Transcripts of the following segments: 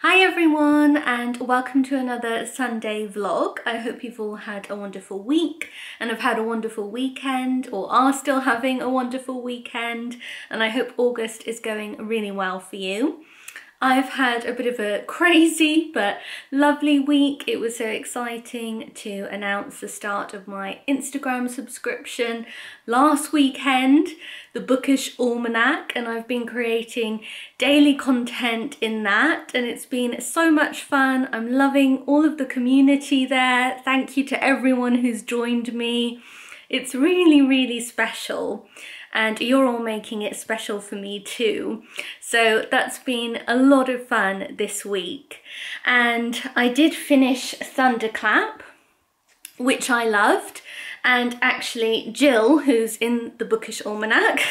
Hi everyone and welcome to another Sunday vlog. I hope you've all had a wonderful week and have had a wonderful weekend or are still having a wonderful weekend, and I hope August is going really well for you. I've had a bit of a crazy but lovely week. It was so exciting to announce the start of my Instagram subscription last weekend, the Bookish Almanac, and I've been creating daily content in that and it's been so much fun. I'm loving all of the community there. Thank you to everyone who's joined me. It's really special. And you're all making it special for me too. So that's been a lot of fun this week. And I did finish Thunderclap, which I loved. And actually Jill, who's in the Bookish Almanac,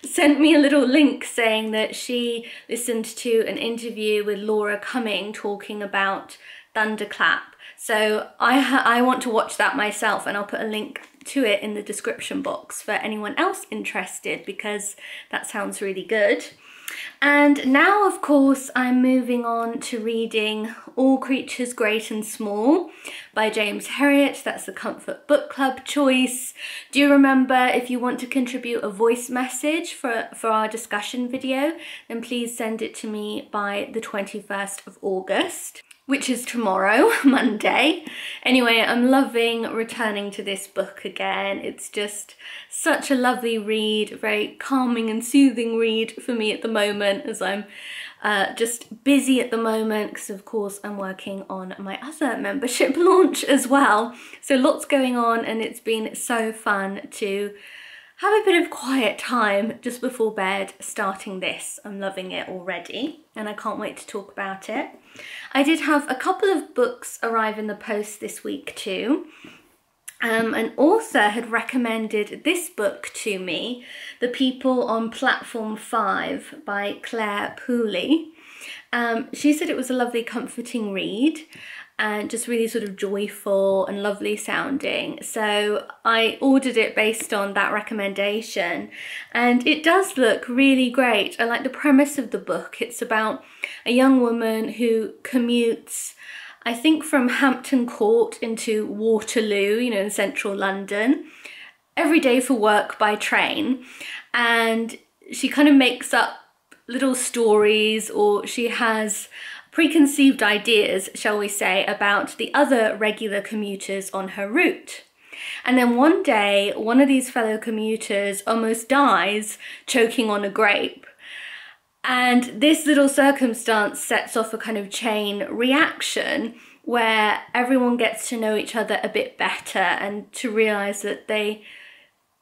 sent me a little link saying that she listened to an interview with Laura Cumming talking about Thunderclap. So I want to watch that myself, and I'll put a link to it in the description box for anyone else interested, because that sounds really good. And now of course I'm moving on to reading All Creatures Great and Small by James Herriot. That's the Comfort Book Club choice. Do remember, if you want to contribute a voice message for our discussion video, then please send it to me by the 21st of August. Which is tomorrow, Monday. Anyway, I'm loving returning to this book again. It's just such a lovely read, a very calming and soothing read for me at the moment, as I'm just busy at the moment because of course I'm working on my other membership launch as well. So lots going on, and it's been so fun to have a bit of quiet time just before bed starting this. I'm loving it already and I can't wait to talk about it. I did have a couple of books arrive in the post this week too. An author had recommended this book to me, The People on Platform 5 by Claire Pooley. She said it was a lovely comforting read and just really sort of joyful and lovely sounding. So I ordered it based on that recommendation, and it does look really great. I like the premise of the book. It's about a young woman who commutes, I think, from Hampton Court into Waterloo, you know, in central London, every day for work by train. And she kind of makes up little stories, or she has preconceived ideas, shall we say, about the other regular commuters on her route. And then one day, one of these fellow commuters almost dies choking on a grape. And this little circumstance sets off a kind of chain reaction where everyone gets to know each other a bit better and to realise that they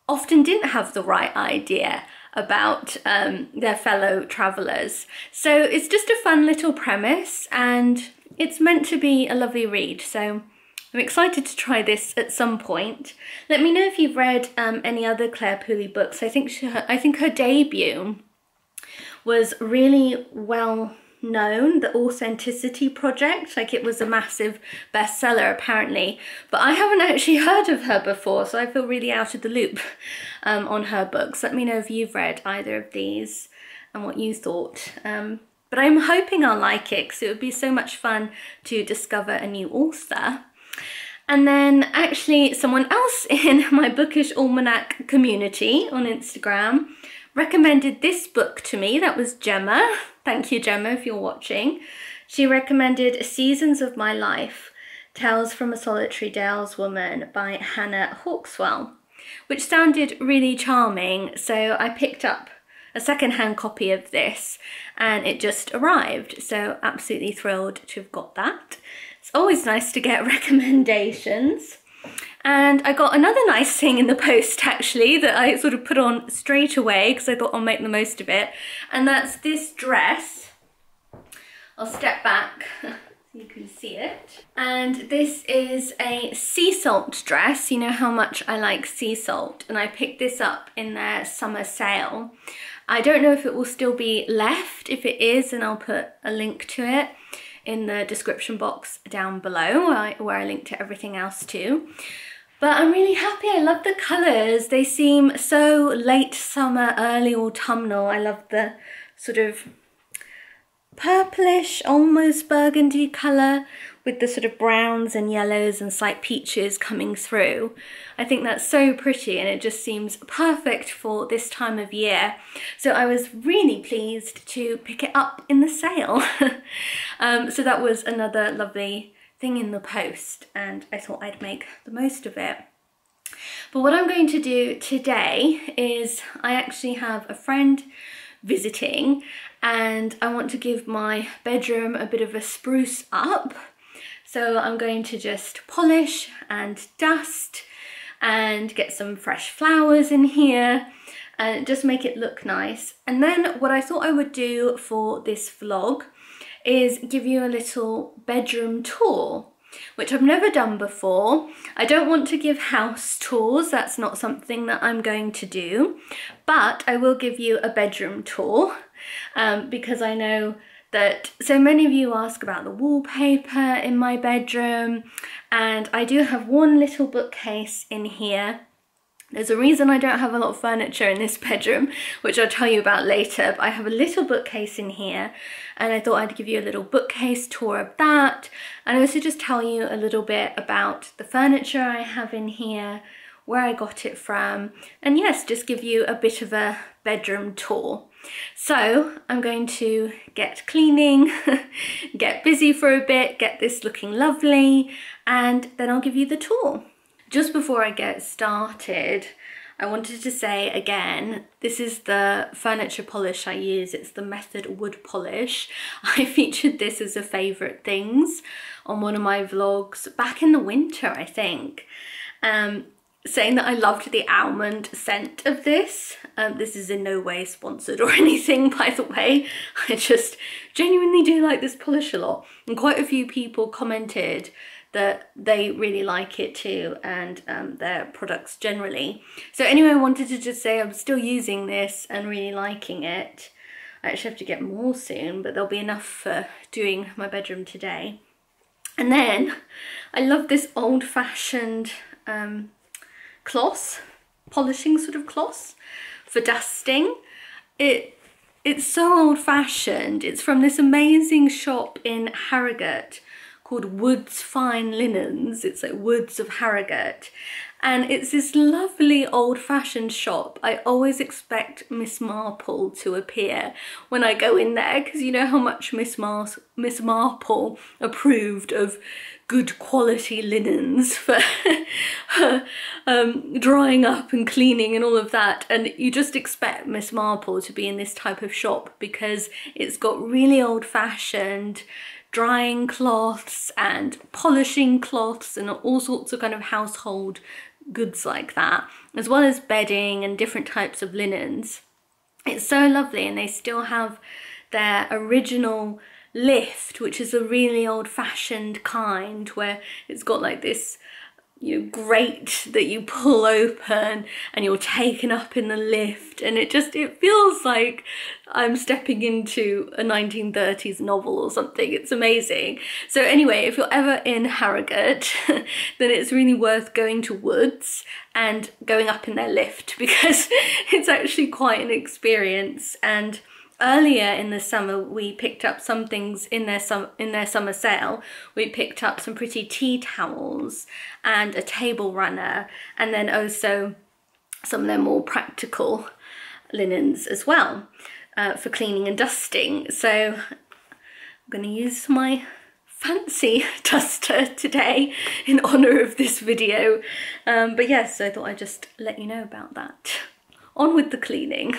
often didn't have the right idea about their fellow travellers. So it's just a fun little premise and it's meant to be a lovely read. So I'm excited to try this at some point. Let me know if you've read any other Claire Pooley books. I think her debut was really well known, The Authenticity Project. Like, it was a massive bestseller apparently, but I haven't actually heard of her before, so I feel really out of the loop on her books. Let me know if you've read either of these and what you thought. But I'm hoping I'll like it because it would be so much fun to discover a new author. And then actually someone else in my Bookish Almanac community on Instagram recommended this book to me. That was Gemma. Thank you, Gemma, if you're watching. She recommended Seasons of My Life, Tales from a Solitary Daleswoman by Hannah Hawkswell, which sounded really charming. So I picked up a secondhand copy of this and it just arrived. So absolutely thrilled to have got that. It's always nice to get recommendations. And I got another nice thing in the post actually that I sort of put on straight away because I thought I'll make the most of it. And that's this dress. I'll step back so you can see it. And this is a sea salt dress. You know how much I like sea salt, and I picked this up in their summer sale. I don't know if it will still be left. If it is, then I'll put a link to it in the description box down below where I link to everything else too. But I'm really happy. I love the colours. They seem so late summer, early autumnal. I love the sort of purplish, almost burgundy colour with the sort of browns and yellows and slight peaches coming through. I think that's so pretty and it just seems perfect for this time of year. So I was really pleased to pick it up in the sale. So that was another lovely thing in the post and I thought I'd make the most of it. But what I'm going to do today is I actually have a friend visiting and I want to give my bedroom a bit of a spruce up. So I'm going to just polish and dust and get some fresh flowers in here and just make it look nice. And then what I thought I would do for this vlog is give you a little bedroom tour, which I've never done before. I don't want to give house tours, that's not something that I'm going to do, but I will give you a bedroom tour because I know that so many of you ask about the wallpaper in my bedroom, and I do have one little bookcase in here. There's a reason I don't have a lot of furniture in this bedroom, which I'll tell you about later, but I have a little bookcase in here and I thought I'd give you a little bookcase tour of that and also just tell you a little bit about the furniture I have in here, where I got it from, and yes, just give you a bit of a bedroom tour. So I'm going to get cleaning, get busy for a bit, get this looking lovely, and then I'll give you the tour. Just before I get started, I wanted to say again, this is the furniture polish I use. It's the Method Wood Polish. I featured this as a favourite things on one of my vlogs back in the winter, I think. Saying that I loved the almond scent of this. This is in no way sponsored or anything, by the way. I just genuinely do like this polish a lot. And quite a few people commented that they really like it too, and their products generally. So anyway, I wanted to just say I'm still using this and really liking it. I actually have to get more soon, but there'll be enough for doing my bedroom today. And then I love this old-fashioned cloth, polishing sort of cloth for dusting. It's so old-fashioned. It's from this amazing shop in Harrogate called Wood's Fine Linens. It's like Woods of Harrogate. And it's this lovely old-fashioned shop. I always expect Miss Marple to appear when I go in there, because you know how much Miss Marple approved of good quality linens for drying up and cleaning and all of that. And you just expect Miss Marple to be in this type of shop because it's got really old-fashioned drying cloths and polishing cloths and all sorts of kind of household goods like that, as well as bedding and different types of linens. It's so lovely, and they still have their original lift, which is a really old-fashioned kind where it's got like this, you know, grate that you pull open and you're taken up in the lift, and it feels like I'm stepping into a 1930s novel or something. It's amazing. So anyway, if you're ever in Harrogate, then it's really worth going to Woods and going up in their lift, because it's actually quite an experience. And earlier in the summer, we picked up some things in their summer sale. We picked up some pretty tea towels and a table runner, and then also some of their more practical linens as well for cleaning and dusting. So I'm going to use my fancy duster today in honour of this video. But yes, so I thought I'd just let you know about that. On with the cleaning.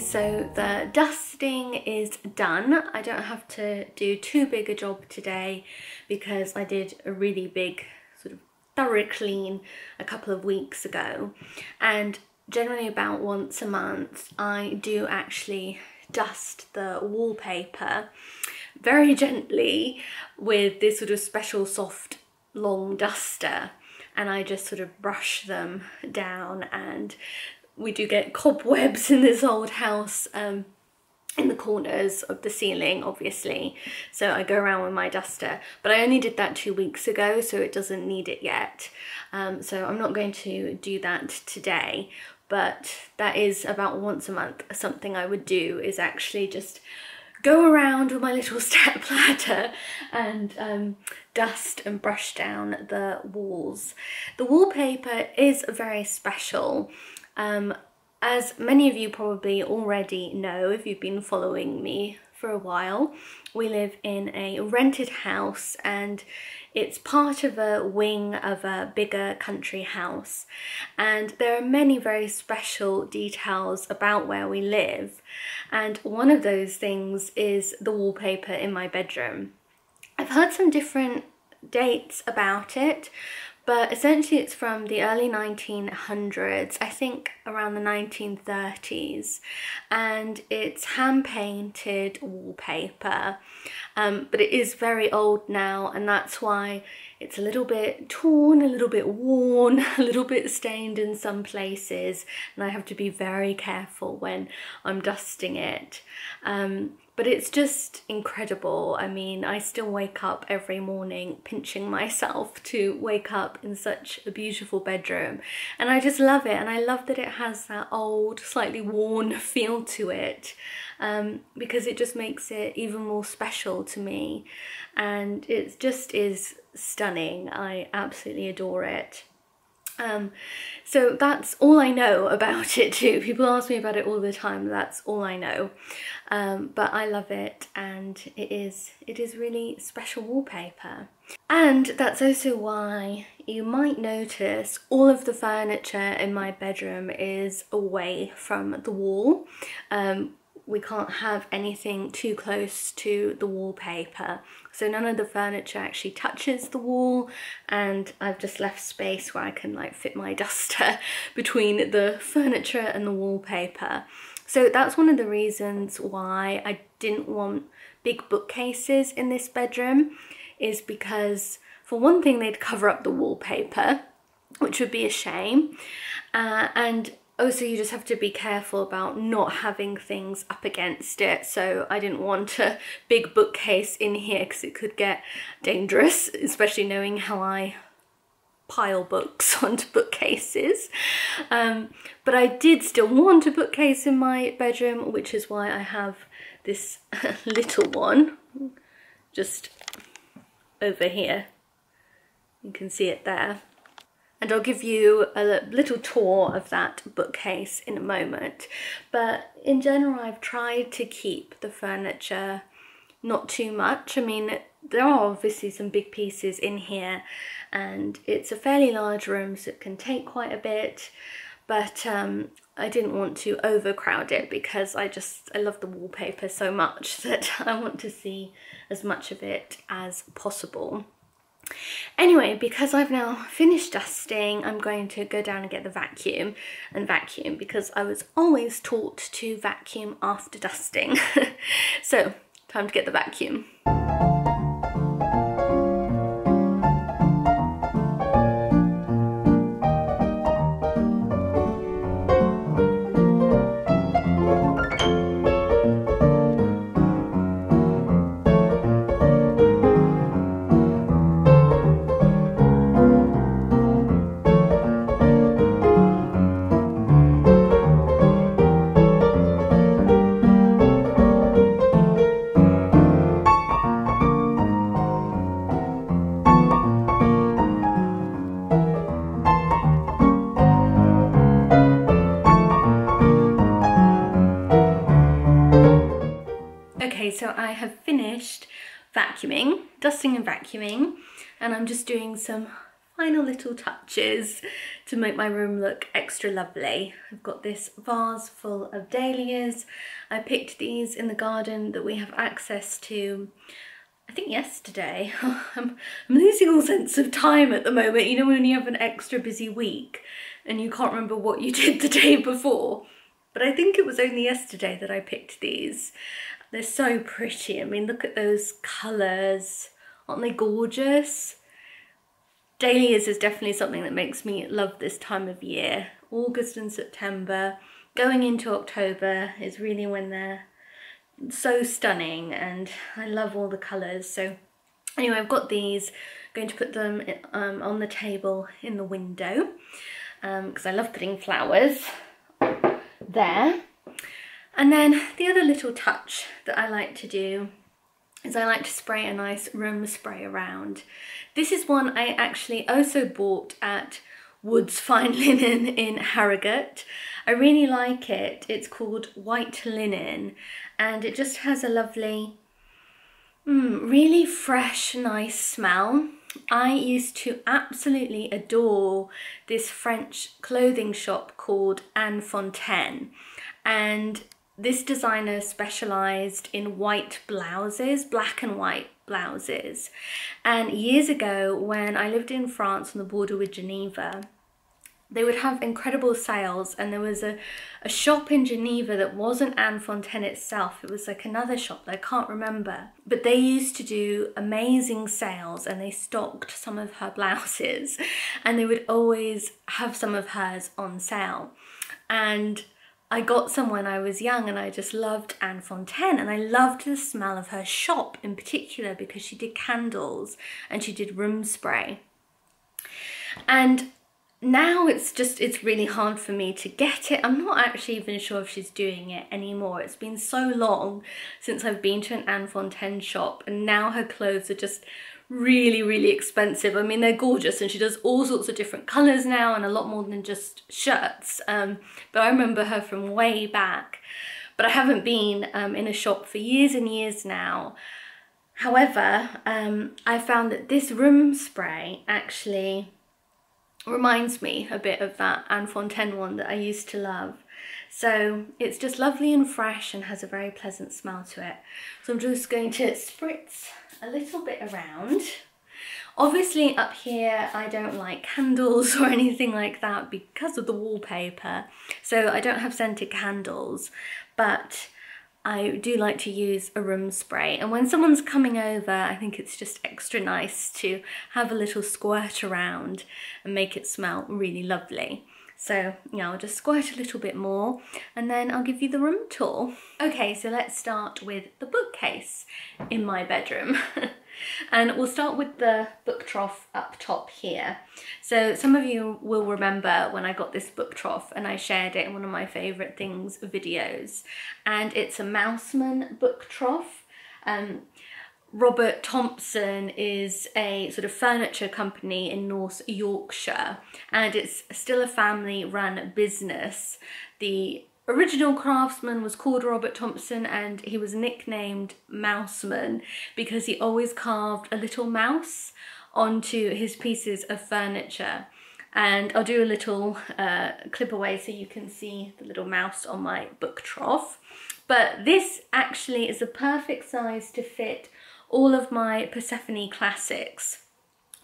so the dusting is done. I don't have to do too big a job today because I did a really big sort of thorough clean a couple of weeks ago, and generally about once a month I do actually dust the wallpaper very gently with this sort of special soft long duster, and I just sort of brush them down. And we do get cobwebs in this old house in the corners of the ceiling, obviously, so I go around with my duster, but I only did that 2 weeks ago, so it doesn't need it yet. So I'm not going to do that today, but that is about once a month. Something I would do is actually just go around with my little step ladder and dust and brush down the walls. The wallpaper is very special. As many of you probably already know if you've been following me for a while, we live in a rented house and it's part of a wing of a bigger country house, and there are many very special details about where we live, and one of those things is the wallpaper in my bedroom. I've heard some different dates about it, but essentially it's from the early 1900s, I think around the 1930s, and it's hand-painted wallpaper, but it is very old now, and that's why it's a little bit torn, a little bit worn, a little bit stained in some places, and I have to be very careful when I'm dusting it. But it's just incredible. I mean, I still wake up every morning pinching myself to wake up in such a beautiful bedroom. And I just love it. And I love that it has that old, slightly worn feel to it, because it just makes it even more special to me. And it just is stunning. I absolutely adore it. So that's all I know about it too. People ask me about it all the time. That's all I know. But I love it, and it is really special wallpaper. And that's also why you might notice all of the furniture in my bedroom is away from the wall. We can't have anything too close to the wallpaper, so none of the furniture actually touches the wall, and I've just left space where I can like fit my duster between the furniture and the wallpaper. So that's one of the reasons why I didn't want big bookcases in this bedroom, is because for one thing they'd cover up the wallpaper, which would be a shame, and also you just have to be careful about not having things up against it. So I didn't want a big bookcase in here because it could get dangerous, especially knowing how I pile books onto bookcases. But I did still want a bookcase in my bedroom, which is why I have this little one just over here. You can see it there. And I'll give you a little tour of that bookcase in a moment. But in general, I've tried to keep the furniture not too much. I mean, there are obviously some big pieces in here, and it's a fairly large room, so it can take quite a bit. But I didn't want to overcrowd it because I love the wallpaper so much that I want to see as much of it as possible. Anyway, because I've now finished dusting, I'm going to go down and get the vacuum and vacuum, because I was always taught to vacuum after dusting. So, time to get the vacuum. So I have finished vacuuming, dusting and vacuuming, and I'm just doing some final little touches to make my room look extra lovely. I've got this vase full of dahlias. I picked these in the garden that we have access to, I think yesterday. I'm losing all sense of time at the moment. You know, when you have an extra busy week and you can't remember what you did the day before. But I think it was only yesterday that I picked these. They're so pretty. I mean, look at those colours. Aren't they gorgeous? Dahlias is definitely something that makes me love this time of year. August and September, going into October is really when they're so stunning, and I love all the colours. So anyway, I've got these. I'm going to put them on the table in the window because I love putting flowers there. And then the other little touch that I like to do is I like to spray a nice room spray around. This is one I actually also bought at Wood's Fine Linen in Harrogate. I really like it. It's called White Linen, and it just has a lovely, really fresh, nice smell. I used to absolutely adore this French clothing shop called Anne Fontaine, and this designer specialised in white blouses, black and white blouses. And years ago, when I lived in France on the border with Geneva, they would have incredible sales, and there was a shop in Geneva that wasn't Anne Fontaine itself. It was like another shop that I can't remember. But they used to do amazing sales, and they stocked some of her blouses, and they would always have some of hers on sale. And I got some when I was young, and I just loved Anne Fontaine, and I loved the smell of her shop in particular because she did candles and she did room spray. And now it's really hard for me to get it. I'm not actually even sure if she's doing it anymore. It's been so long since I've been to an Anne Fontaine shop, and now her clothes are just really, really expensive. I mean, they're gorgeous, and she does all sorts of different colours now and a lot more than just shirts. But I remember her from way back. But I haven't been in a shop for years and years now. However, I found that this room spray actually reminds me a bit of that Anne Fontaine one that I used to love. So it's just lovely and fresh and has a very pleasant smell to it. So I'm just going to spritz a little bit around. Obviously up here I don't like candles or anything like that because of the wallpaper, so I don't have scented candles, but I do like to use a room spray. And when someone's coming over, I think it's just extra nice to have a little squirt around and make it smell really lovely. So yeah, I'll just squirt a little bit more and then I'll give you the room tour. Okay, so let's start with the bookcase in my bedroom. And we'll start with the book trough up top here. So some of you will remember when I got this book trough and I shared it in one of my favourite things videos. And it's a Mouseman book trough. Robert Thompson is a sort of furniture company in North Yorkshire, and it's still a family run business. The original craftsman was called Robert Thompson, and he was nicknamed Mouseman because he always carved a little mouse onto his pieces of furniture. And I'll do a little clip away so you can see the little mouse on my book trough. But this actually is a perfect size to fit all of my Persephone classics.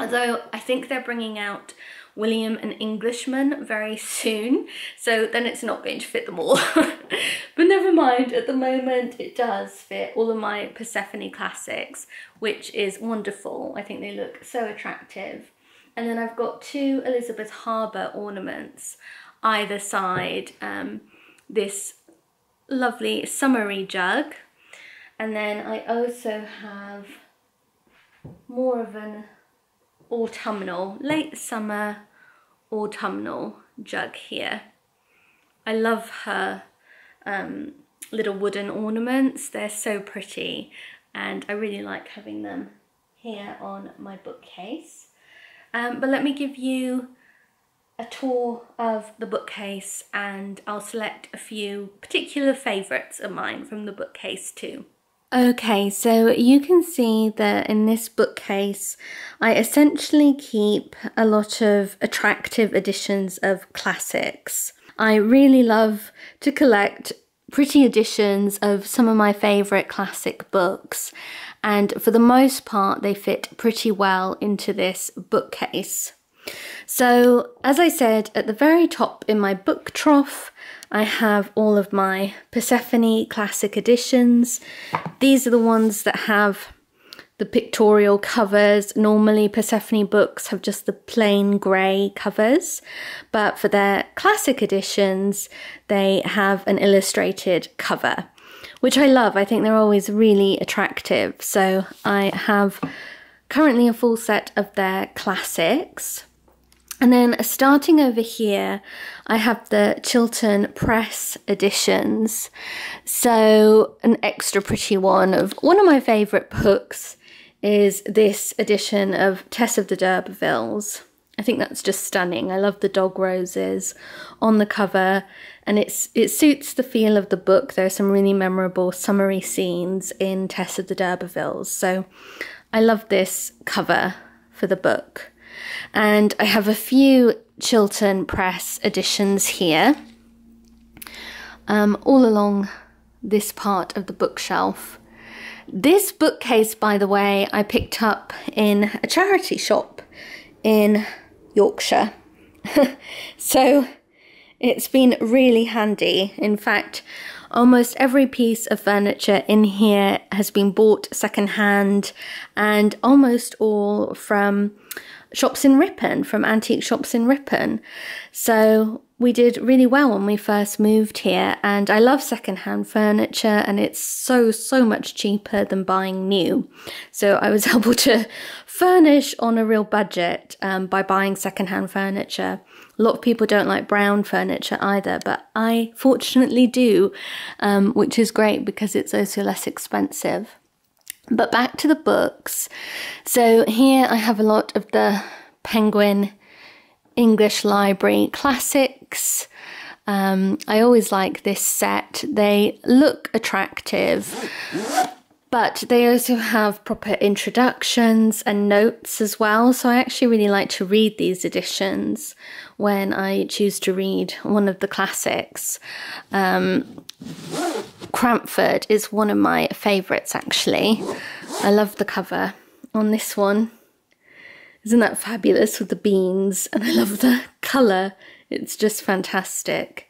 Although I think they're bringing out William and Englishman very soon, so then it's not going to fit them all. But never mind, at the moment it does fit all of my Persephone classics, which is wonderful. I think they look so attractive. And then I've got two Elizabeth Harbour ornaments either side, this lovely summery jug, and then I also have more of an autumnal, late summer autumnal jug here. I love her little wooden ornaments. They're so pretty and I really like having them here on my bookcase. But let me give you a tour of the bookcase and I'll select a few particular favourites of mine from the bookcase too. Okay, so you can see that in this bookcase, I essentially keep a lot of attractive editions of classics. I really love to collect pretty editions of some of my favourite classic books, and for the most part they fit pretty well into this bookcase. So as I said, at the very top in my book trough I have all of my Persephone classic editions. These are the ones that have the pictorial covers. Normally Persephone books have just the plain grey covers, but for their classic editions they have an illustrated cover, which I love. I think they're always really attractive. So I have currently a full set of their classics. And then starting over here, I have the Chiltern Press editions. So an extra pretty one of my favourite books is this edition of Tess of the D'Urbervilles. I think that's just stunning. I love the dog roses on the cover, and it suits the feel of the book. There are some really memorable summery scenes in Tess of the D'Urbervilles. So I love this cover for the book. And I have a few Chiltern Press editions here, all along this part of the bookshelf. This bookcase, by the way, I picked up in a charity shop in Yorkshire. So it's been really handy. In fact, almost every piece of furniture in here has been bought secondhand, and almost all from shops in Ripon, from antique shops in Ripon. So we did really well when we first moved here, and I love secondhand furniture, and it's so much cheaper than buying new. So I was able to furnish on a real budget by buying secondhand furniture. A lot of people don't like brown furniture either, but I fortunately do, which is great because it's also less expensive. But back to the books. So here I have a lot of the Penguin English Library classics. I always like this set. They look attractive, but they also have proper introductions and notes as well. So I actually really like to read these editions when I choose to read one of the classics. Cranford is one of my favourites, actually. I love the cover on this one. Isn't that fabulous with the beans? And I love the colour. It's just fantastic.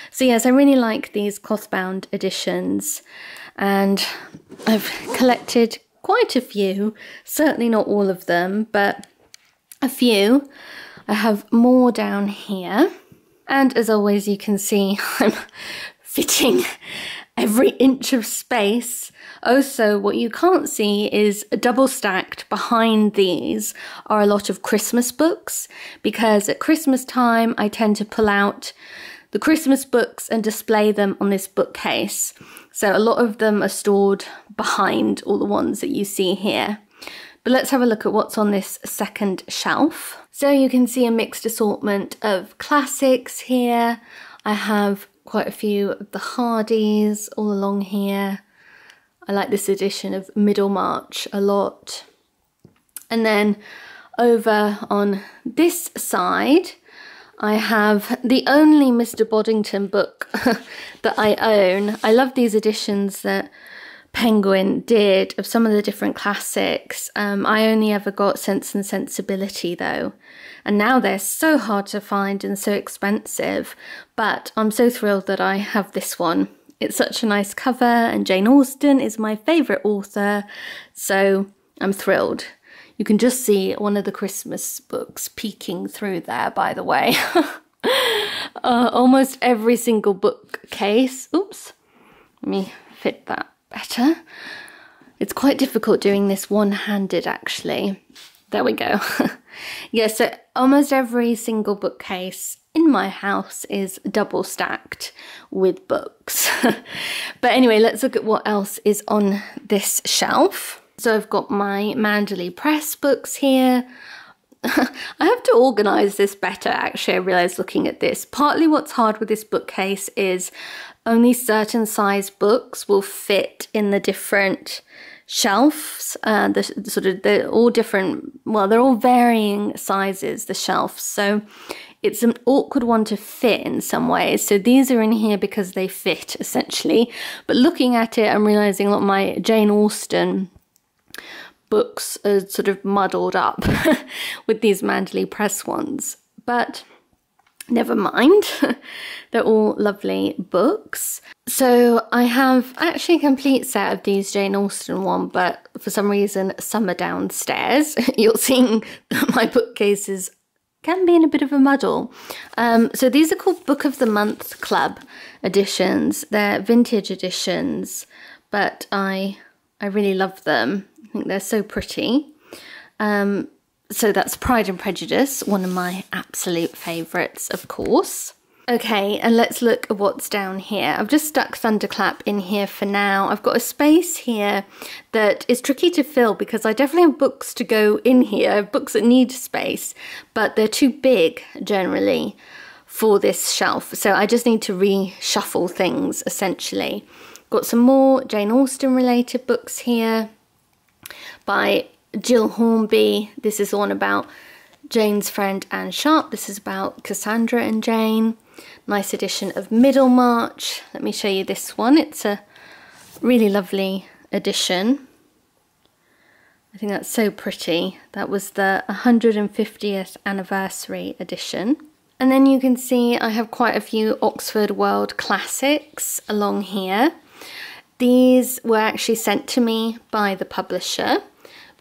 So yes, I really like these cloth-bound editions, and I've collected quite a few. Certainly not all of them, but a few. I have more down here. And as always, you can see I'm fitting every inch of space. Also, what you can't see is double stacked behind these are a lot of Christmas books, because at Christmas time I tend to pull out the Christmas books and display them on this bookcase. So a lot of them are stored behind all the ones that you see here. But let's have a look at what's on this second shelf. So you can see a mixed assortment of classics here. I have quite a few of the Hardys all along here. I like this edition of Middlemarch a lot. And then over on this side, I have the only Mr. Boddington book that I own. I love these editions that Penguin did of some of the different classics. I only ever got Sense and Sensibility though, and now they're so hard to find and so expensive, but I'm so thrilled that I have this one. It's such a nice cover, and Jane Austen is my favourite author, so I'm thrilled. You can just see one of the Christmas books peeking through there, by the way. Almost every single bookcase. Oops, let me fit that better. It's quite difficult doing this one-handed, actually. There we go. Yeah, so almost every single bookcase in my house is double stacked with books. But anyway, let's look at what else is on this shelf. So I've got my Manderley Press books here. I have to organise this better, actually, I realised looking at this. Partly what's hard with this bookcase is only certain size books will fit in the different shelves. They're all different, well, they're all varying sizes, the shelves. So it's an awkward one to fit in some ways. So these are in here because they fit, essentially. But looking at it, I'm realizing a lot of my Jane Austen books are sort of muddled up with these Manderley Press ones. But never mind, they're all lovely books. So I have actually a complete set of these Jane Austen one, but for some reason some are downstairs. You're seeing my bookcases can be in a bit of a muddle. So these are called Book of the Month Club editions. They're vintage editions, but I really love them. I think they're so pretty. So that's Pride and Prejudice, one of my absolute favourites, of course. Okay, and let's look at what's down here. I've just stuck Thunderclap in here for now. I've got a space here that is tricky to fill because I definitely have books to go in here, books that need space, but they're too big generally for this shelf. So I just need to reshuffle things, essentially. Got some more Jane Austen related books here by Jill Hornby. This is the one about Jane's friend Anne Sharp. This is about Cassandra and Jane. Nice edition of Middlemarch. Let me show you this one. It's a really lovely edition. I think that's so pretty. That was the 150th anniversary edition. And then you can see I have quite a few Oxford World Classics along here. These were actually sent to me by the publisher,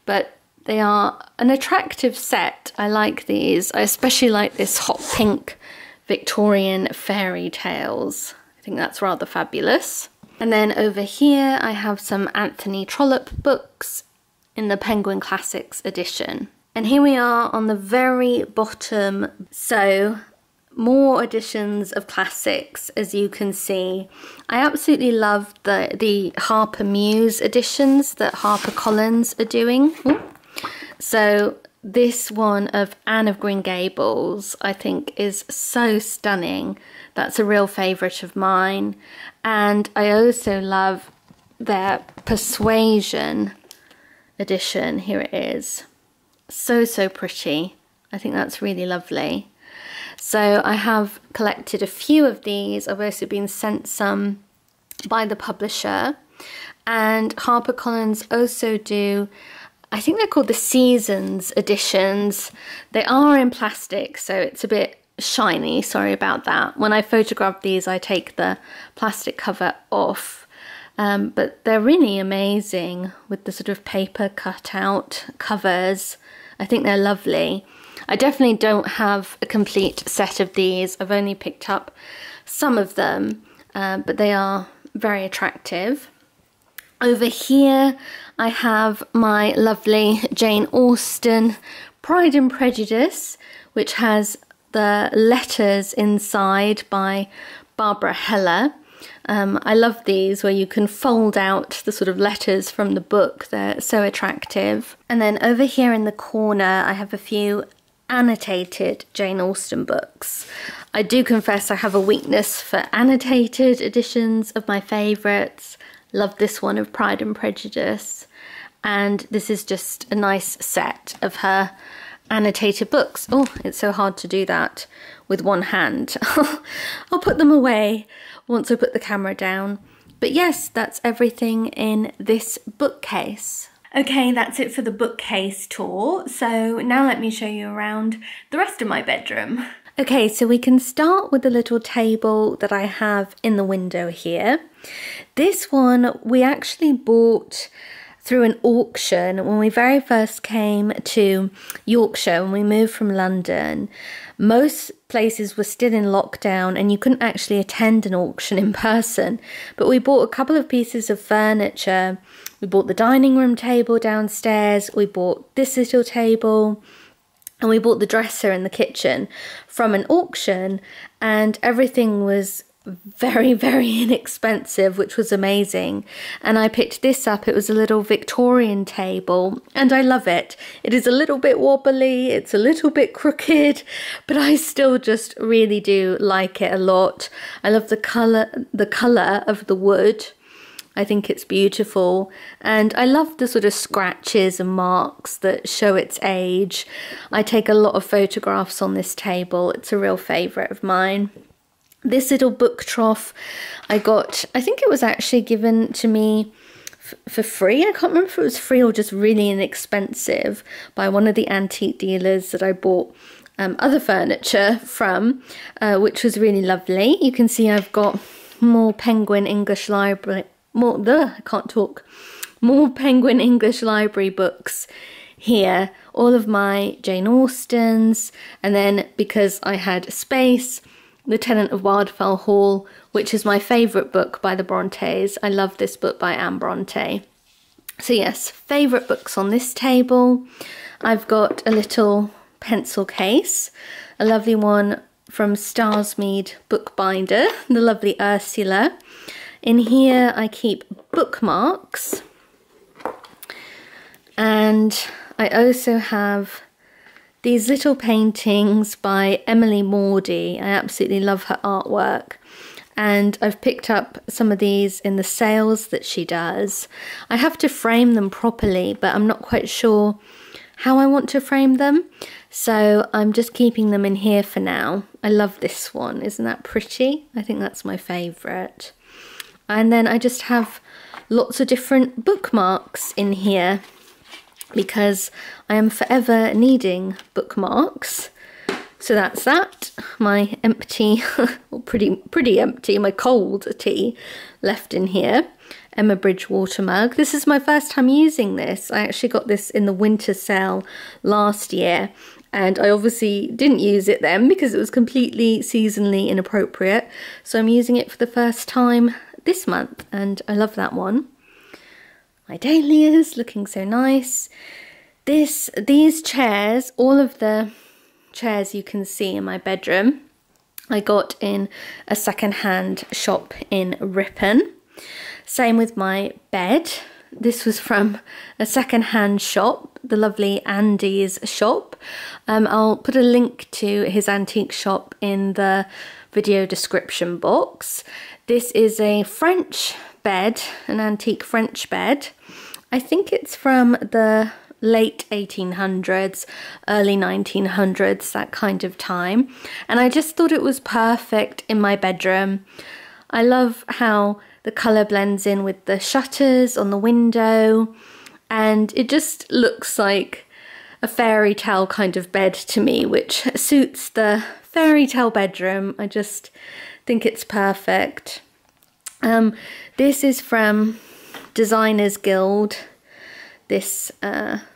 but they are an attractive set. I like these. I especially like this hot pink Victorian fairy tales. I think that's rather fabulous. And then over here I have some Anthony Trollope books in the Penguin Classics edition. And here we are on the very bottom. So more editions of classics, as you can see. I absolutely love the Harper Muse editions that HarperCollins are doing. Ooh. So this one of Anne of Green Gables, I think, is so stunning. That's a real favourite of mine. And I also love their Persuasion edition. Here it is. So, so pretty. I think that's really lovely. So I have collected a few of these. I've also been sent some by the publisher. And HarperCollins also do, I think they're called the Seasons editions. They are in plastic, so it's a bit shiny. Sorry about that. When I photograph these, I take the plastic cover off. But they're really amazing with the sort of paper cutout covers. I think they're lovely. I definitely don't have a complete set of these. I've only picked up some of them, but they are very attractive. Over here, I have my lovely Jane Austen Pride and Prejudice, which has the letters inside by Barbara Heller. I love these where you can fold out the sort of letters from the book. They're so attractive. And then over here in the corner, I have a few annotated Jane Austen books. I do confess I have a weakness for annotated editions of my favourites. Love this one of Pride and Prejudice. And this is just a nice set of her annotated books. Oh, it's so hard to do that with one hand. I'll put them away once I put the camera down. But yes, that's everything in this bookcase. Okay, that's it for the bookcase tour. So now let me show you around the rest of my bedroom. Okay, so we can start with the little table that I have in the window here. This one we actually bought through an auction when we very first came to Yorkshire, when we moved from London. Most places were still in lockdown and you couldn't actually attend an auction in person. But we bought a couple of pieces of furniture. We bought the dining room table downstairs, we bought this little table, and we bought the dresser in the kitchen from an auction, and everything was very, very inexpensive, which was amazing. And I picked this up. It was a little Victorian table and I love it. It is a little bit wobbly, it's a little bit crooked, but I still just really do like it a lot. I love the colour of the wood. I think it's beautiful, and I love the sort of scratches and marks that show its age. I take a lot of photographs on this table. It's a real favourite of mine. This little book trough I got, I think it was actually given to me for free. I can't remember if it was free or just really inexpensive by one of the antique dealers that I bought other furniture from, which was really lovely. You can see I've got more Penguin English Library, more Penguin English Library books here. All of my Jane Austens, and then because I had space, The Tenant of Wildfell Hall, which is my favourite book by the Brontes. I love this book by Anne Bronte. So yes, favourite books on this table. I've got a little pencil case, a lovely one from Starsmead Bookbinder, the lovely Ursula. In here I keep bookmarks, and I also have these little paintings by Emily Mordy. I absolutely love her artwork, and I've picked up some of these in the sales that she does. I have to frame them properly, but I'm not quite sure how I want to frame them, so I'm just keeping them in here for now. I love this one, isn't that pretty? I think that's my favourite. And then I just have lots of different bookmarks in here, because I am forever needing bookmarks. So that's that. My empty, well, pretty empty, my cold tea left in here. Emma Bridgewater mug. This is my first time using this. I actually got this in the winter sale last year, and I obviously didn't use it then because it was completely seasonally inappropriate. So I'm using it for the first time this month, and I love that one. My Dahlias, looking so nice. These chairs, all of the chairs you can see in my bedroom, I got in a second-hand shop in Ripon. Same with my bed. This was from a second-hand shop, the lovely Andy's shop. I'll put a link to his antique shop in the video description box. This is a French bed, an antique French bed. I think it's from the late 1800s, early 1900s, that kind of time. And I just thought it was perfect in my bedroom. I love how the colour blends in with the shutters on the window, and it just looks like a fairy tale kind of bed to me, which suits the fairy tale bedroom. I just think it's perfect. This is from Designers Guild, this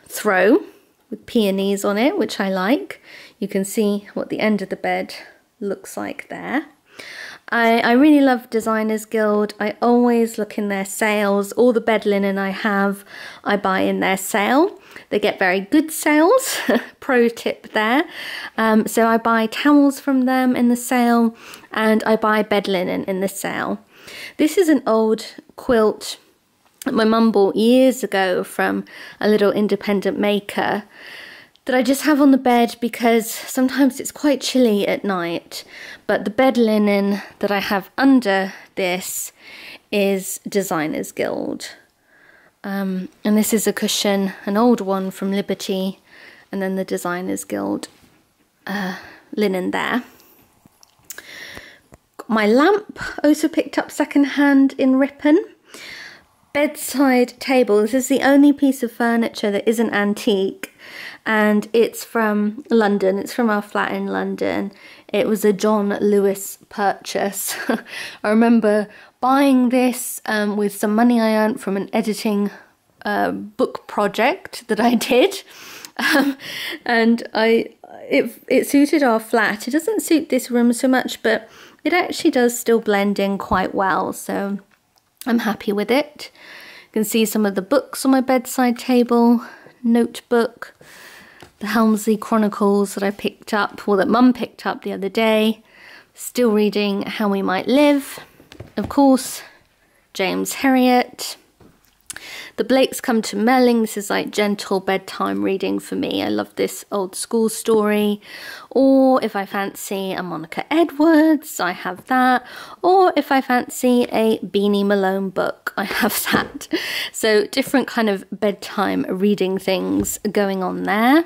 throw with peonies on it, which I like. You can see what the end of the bed looks like there. I really love Designers Guild. I always look in their sales. All the bed linen I have, I buy in their sale. They get very good sales, pro tip there. So I buy towels from them in the sale, and I buy bed linen in the sale. This is an old quilt that my mum bought years ago from a little independent maker that I just have on the bed because sometimes it's quite chilly at night. But the bed linen that I have under this is Designers Guild. And this is a cushion, an old one from Liberty, and then the Designers Guild linen there. Got my lamp, also picked up second-hand in Ripon. Bedside table. This is the only piece of furniture that isn't antique, and it's from London. It's from our flat in London. It was a John Lewis purchase. I remember buying this with some money I earned from an editing book project that I did, and it suited our flat. It doesn't suit this room so much, but it actually does still blend in quite well, so I'm happy with it. You can see some of the books on my bedside table, notebook, the Helmsley Chronicles that I picked up, or that Mum picked up the other day, Still reading How We Might Live, of course, James Herriot. The Blakes Come to Melling. This is like gentle bedtime reading for me. I love this old school story. Or if I fancy a Monica Edwards, I have that. Or if I fancy a Beanie Malone book, I have that. So different kind of bedtime reading things going on there.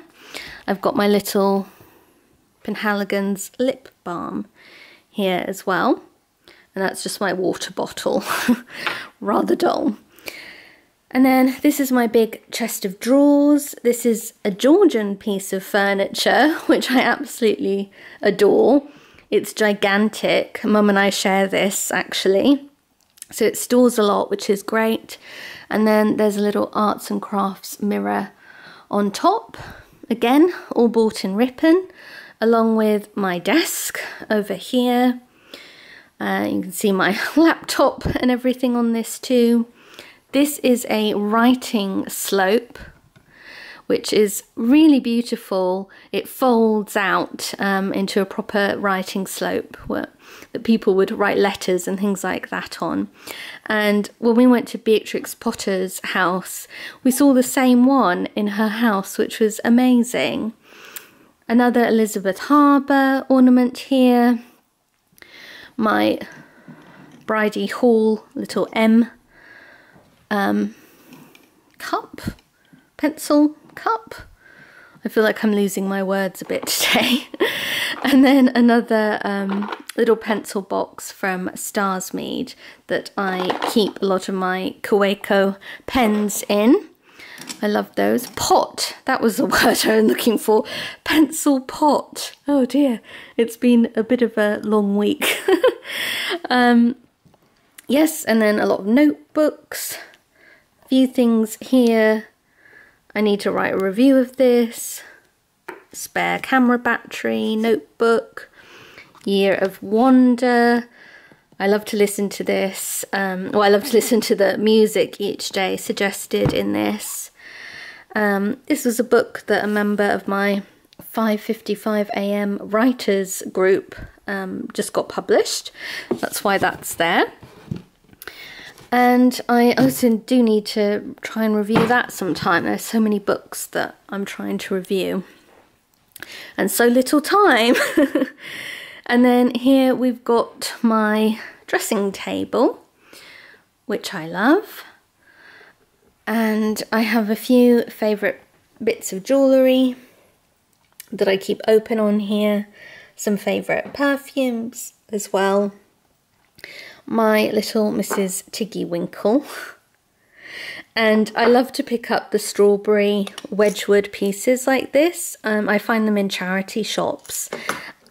I've got my little Penhaligon's lip balm here as well. And that's just my water bottle. Rather dull. And then this is my big chest of drawers. This is a Georgian piece of furniture, which I absolutely adore. It's gigantic. Mum and I share this, actually. So it stores a lot, which is great. And then there's a little arts and crafts mirror on top. Again, all bought in Ripon, along with my desk over here. You can see my laptop and everything on this too. This is a writing slope, which is really beautiful. It folds out into a proper writing slope that people would write letters and things like that on. And when we went to Beatrix Potter's house, we saw the same one in her house, which was amazing. Another Elizabeth Harbour ornament here. My Bridie Hall little M cup, pencil cup. I feel like I'm losing my words a bit today. And then another little pencil box from Starsmead that I keep a lot of my Kaweco pens in. I love those. Pot, that was the word I was looking for. Pencil pot. Oh dear, it's been a bit of a long week. Yes, and then a lot of notebooks. Few things here. I need to write a review of this. Spare camera battery, notebook, Year of Wonder. I love to listen to this. I love to listen to the music each day suggested in this. This was a book that a member of my 5:55 AM writers group just got published. That's why that's there. And I also do need to try and review that sometime. There's so many books that I'm trying to review. And so little time. And then here we've got my dressing table, which I love. And I have a few favourite bits of jewellery that I keep open on here. Some favourite perfumes as well. My little Mrs. Tiggy Winkle. And I love to pick up the strawberry Wedgwood pieces like this. I find them in charity shops.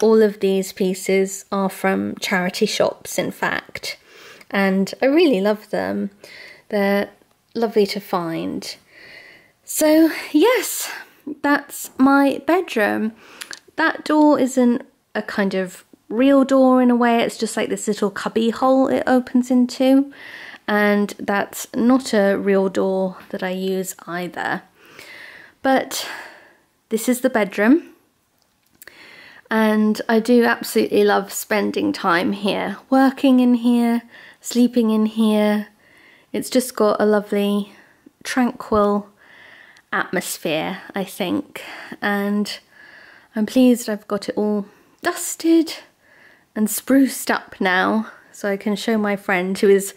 All of these pieces are from charity shops, in fact. And I really love them. They're lovely to find. So, yes, that's my bedroom. That door isn't a kind of real door in a way, it's just like this little cubby hole it opens into, and that's not a real door that I use either. But this is the bedroom, and I do absolutely love spending time here, working in here, sleeping in here. It's just got a lovely tranquil atmosphere, I think, and I'm pleased I've got it all dusted and spruced up now, so I can show my friend who is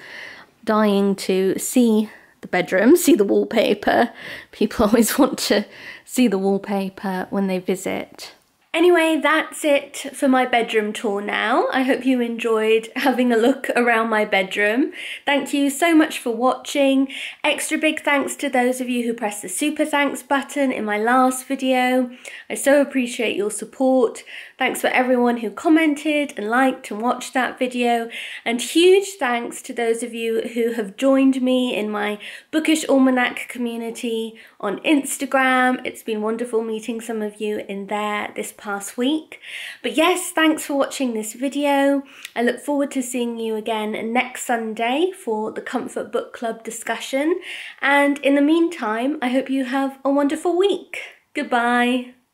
dying to see the bedroom, see the wallpaper. People always want to see the wallpaper when they visit. Anyway, that's it for my bedroom tour now. I hope you enjoyed having a look around my bedroom. Thank you so much for watching. Extra big thanks to those of you who pressed the super thanks button in my last video. I so appreciate your support. Thanks for everyone who commented and liked and watched that video. And huge thanks to those of you who have joined me in my Bookish Almanac community on Instagram. It's been wonderful meeting some of you in there this past week. But yes, thanks for watching this video. I look forward to seeing you again next Sunday for the Comfort Book Club discussion. And in the meantime, I hope you have a wonderful week. Goodbye.